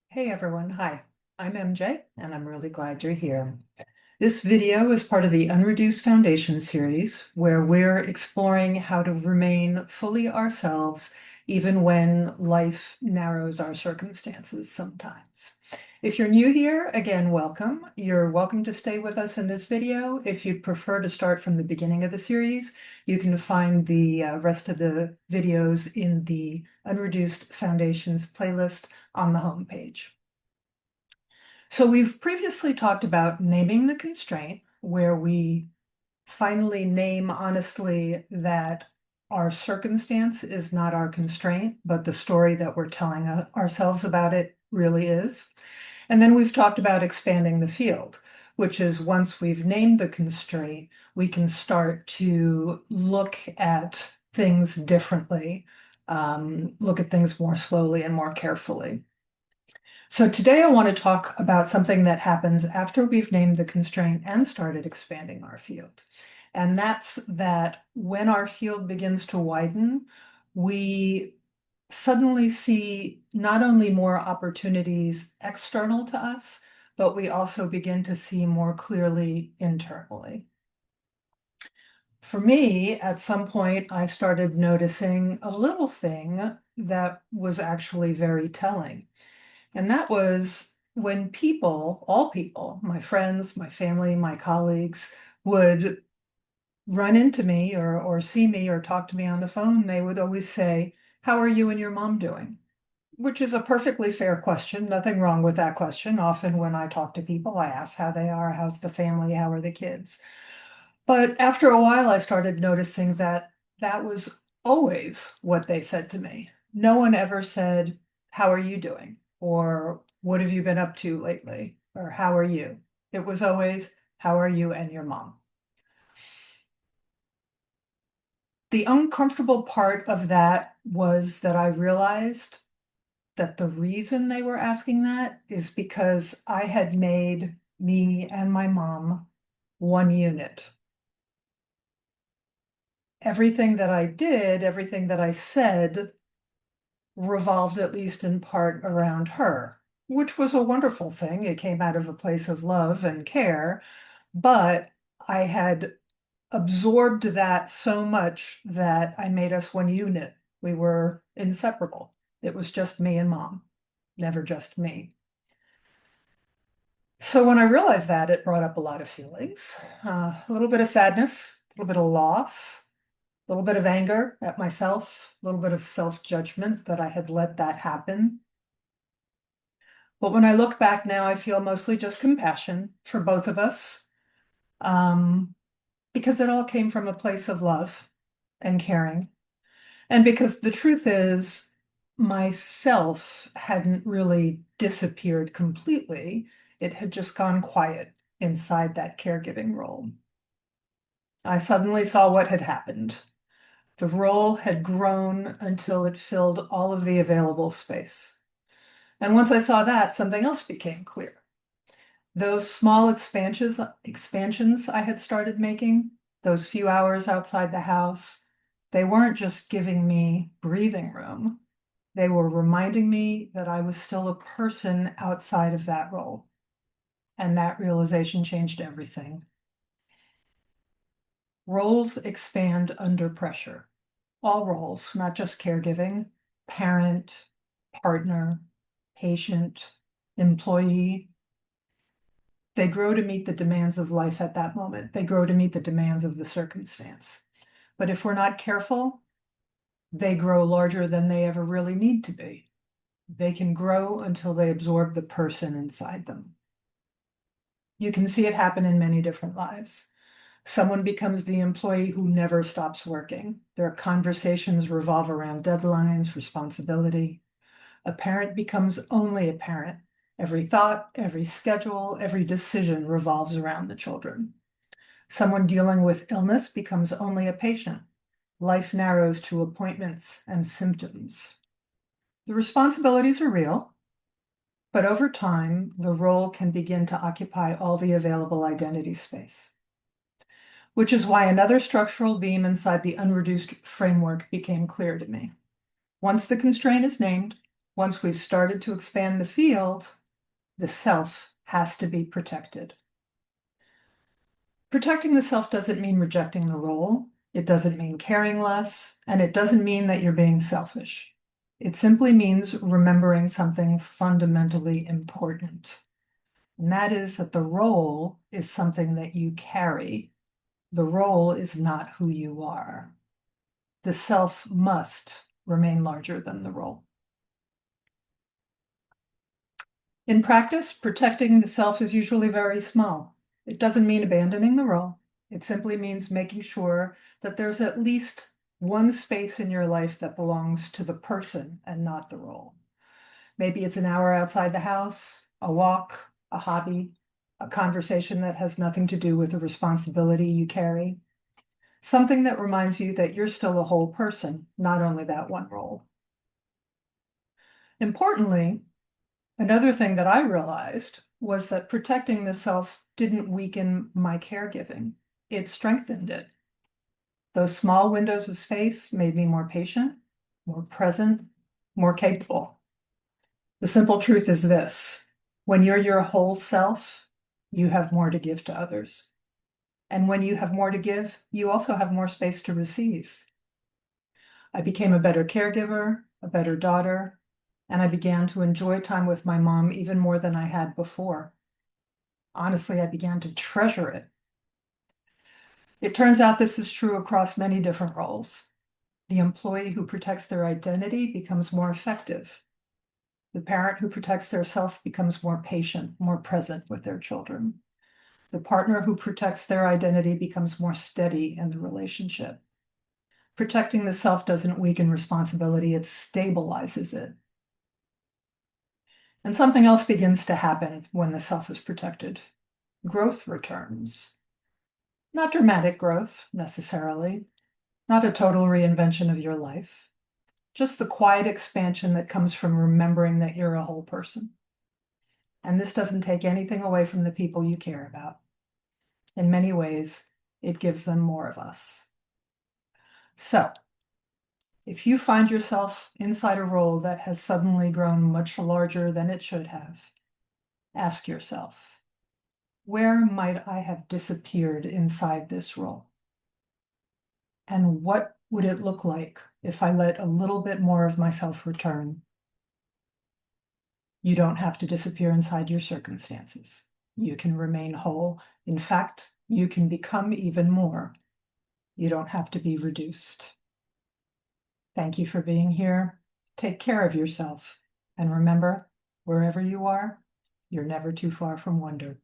Hey everyone, hi. I'm MJ and I'm really glad you're here. This video is part of the Unreduced Foundation series where we're exploring how to remain fully ourselves even when life narrows our circumstances sometimes. If you're new here, again, welcome. You're welcome to stay with us in this video. If you'd prefer to start from the beginning of the series, you can find the rest of the videos in the Unreduced Foundations playlist on the homepage. So we've previously talked about naming the constraint, where we finally name honestly that our circumstance is not our constraint, but the story that we're telling ourselves about it really is. And then we've talked about expanding the field, which is once we've named the constraint, we can start to look at things differently, look at things more slowly and more carefully. So today I want to talk about something that happens after we've named the constraint and started expanding our field. And that's that when our field begins to widen, we suddenly see not only more opportunities external to us, but we also begin to see more clearly internally. For me, at some point, I started noticing a little thing that was actually very telling. And that was when people, all people, my friends, my family, my colleagues, would run into me or see me or talk to me on the phone, they would always say, "How are you and your mom doing?" Which is a perfectly fair question. Nothing wrong with that question. Often when I talk to people, I ask how they are, how's the family, how are the kids? But after a while, I started noticing that that was always what they said to me. No one ever said, "How are you doing?" Or "What have you been up to lately?" Or "How are you?" It was always, "How are you and your mom?" The uncomfortable part of that was that I realized that the reason they were asking that is because I had made me and my mom one unit. Everything that I did, everything that I said revolved at least in part around her, which was a wonderful thing. It came out of a place of love and care, but I had absorbed that so much that I made us one unit. We were inseparable. It was just me and mom, never just me. So when I realized that, it brought up a lot of feelings, a little bit of sadness, a little bit of loss, a little bit of anger at myself, a little bit of self-judgment that I had let that happen. But when I look back now, I feel mostly just compassion for both of us, um, because it all came from a place of love and caring. And because the truth is, myself hadn't really disappeared completely. It had just gone quiet inside that caregiving role. I suddenly saw what had happened. The role had grown until it filled all of the available space. And once I saw that, something else became clear. Those small expansions I had started making, those few hours outside the house, they weren't just giving me breathing room. They were reminding me that I was still a person outside of that role. And that realization changed everything. Roles expand under pressure. All roles, not just caregiving, parent, partner, patient, employee. They grow to meet the demands of life at that moment. They grow to meet the demands of the circumstance. But if we're not careful, they grow larger than they ever really need to be. They can grow until they absorb the person inside them. You can see it happen in many different lives. Someone becomes the employee who never stops working. Their conversations revolve around deadlines, responsibility. A parent becomes only a parent. Every thought, every schedule, every decision revolves around the children. Someone dealing with illness becomes only a patient. Life narrows to appointments and symptoms. The responsibilities are real, but over time, the role can begin to occupy all the available identity space, which is why another structural beam inside the unreduced framework became clear to me. Once the constraint is named, Once we've started to expand the field, the self has to be protected. Protecting the self doesn't mean rejecting the role. It doesn't mean caring less, and it doesn't mean that you're being selfish. It simply means remembering something fundamentally important. And that is that the role is something that you carry. The role is not who you are. The self must remain larger than the role. In practice, protecting the self is usually very small. It doesn't mean abandoning the role. It simply means making sure that there's at least one space in your life that belongs to the person and not the role. Maybe it's an hour outside the house, a walk, a hobby, a conversation that has nothing to do with the responsibility you carry. Something that reminds you that you're still a whole person, not only that one role. Importantly, another thing that I realized was that protecting the self didn't weaken my caregiving. It strengthened it. Those small windows of space made me more patient, more present, more capable. The simple truth is this: when you're your whole self, you have more to give to others. And when you have more to give, you also have more space to receive. I became a better caregiver, a better daughter, and I began to enjoy time with my mom even more than I had before. Honestly, I began to treasure it. It turns out this is true across many different roles. The employee who protects their identity becomes more effective. The parent who protects their self becomes more patient, more present with their children. The partner who protects their identity becomes more steady in the relationship. Protecting the self doesn't weaken responsibility, it stabilizes it. And something else begins to happen when the self is protected. Growth returns. Not dramatic growth, necessarily. Not a total reinvention of your life. Just the quiet expansion that comes from remembering that you're a whole person. And this doesn't take anything away from the people you care about. In many ways, it gives them more of us. So, if you find yourself inside a role that has suddenly grown much larger than it should have, ask yourself, where might I have disappeared inside this role? And what would it look like if I let a little bit more of myself return? You don't have to disappear inside your circumstances. You can remain whole. In fact, you can become even more. You don't have to be reduced. Thank you for being here. Take care of yourself. And remember, wherever you are, you're never too far from wonder.